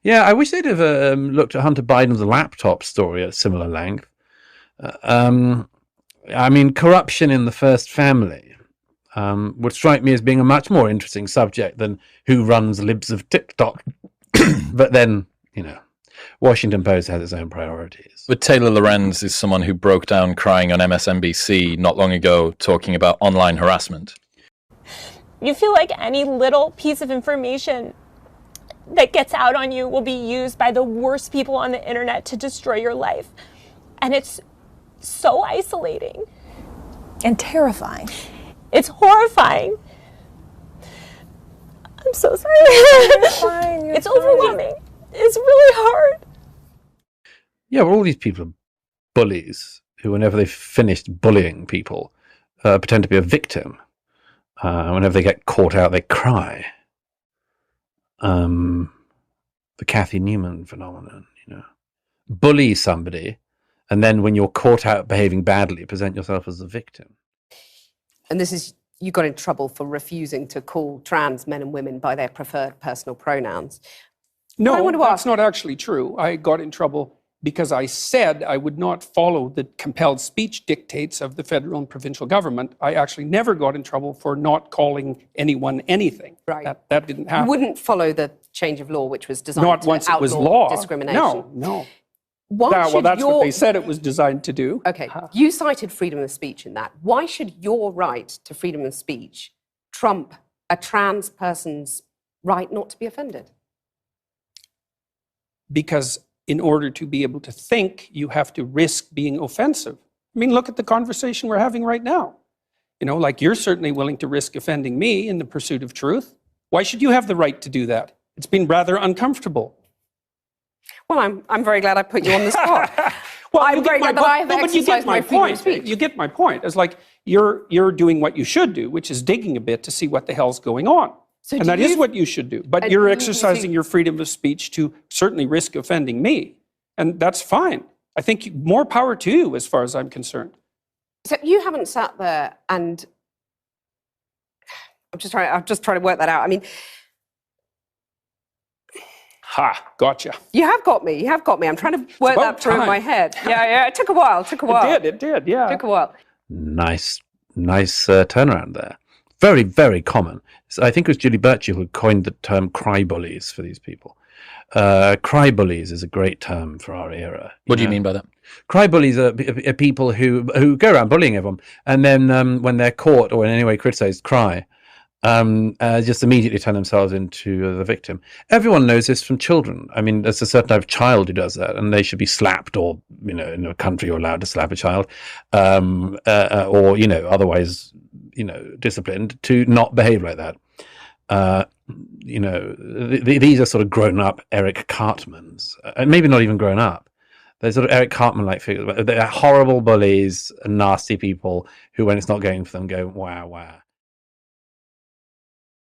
Yeah, I wish they'd have looked at Hunter Biden's laptop story at similar length. Uh, um, I mean, corruption in the first family would strike me as being a much more interesting subject than who runs libs of TikTok. But then, you know, Washington Post has its own priorities. But Taylor Lorenz is someone who broke down crying on MSNBC not long ago, talking about online harassment. You feel like any little piece of information that gets out on you will be used by the worst people on the internet to destroy your life. And it's so isolating. And terrifying. It's horrifying. I'm so sorry. You're fine, it's overwhelming. It's really hard. Yeah, well, all these people are bullies who, whenever they've finished bullying people, pretend to be a victim. Whenever they get caught out, they cry. The Kathy Newman phenomenon, you know. Bully somebody, and then when you're caught out behaving badly, present yourself as the victim. And this is, you got in trouble for refusing to call trans men and women by their preferred personal pronouns. No, that's not actually true. I got in trouble because I said I would not follow the compelled speech dictates of the federal and provincial government. I actually never got in trouble for not calling anyone anything. Right. That didn't happen. You wouldn't follow the change of law, which was designed not to once outlaw it was law. discrimination. No. Well, that's what they said it was designed to do. Okay, you cited freedom of speech in that. Why should your right to freedom of speech trump a trans person's right not to be offended? Because in order to be able to think, you have to risk being offensive. I mean, look at the conversation we're having right now. You know, like you're certainly willing to risk offending me in the pursuit of truth. Why should you have the right to do that? It's been rather uncomfortable. Well, I'm very glad I put you on the spot. Well, I'm very glad that I have exercised my freedom of speech. You get my point. It's like you're doing what you should do, which is digging a bit to see what the hell's going on. So and that is what you should do. But you're exercising your freedom of speech to certainly risk offending me. And that's fine. I think more power to you as far as I'm concerned. So you haven't sat there and I'm just trying to work that out. I mean, Gotcha. You have got me. I'm trying to work that through in my head. Yeah. It took a while. It did, yeah. It took a while. Nice turnaround there. Very, very common. So I think it was Julie Burchill who coined the term cry bullies for these people. Cry bullies is a great term for our era. What do you mean by that? Cry bullies are people who go around bullying everyone, and then when they're caught or in any way criticized, cry. Just immediately turn themselves into the victim. Everyone knows this from children. I mean, there's a certain type of child who does that, and they should be slapped, or in a country you're allowed to slap a child, or otherwise, disciplined to not behave like that. These are sort of grown-up Eric Cartmans, and maybe not even grown up. They're sort of Eric Cartman-like figures. They're horrible bullies and nasty people who, when it's not going for them, go wah wah.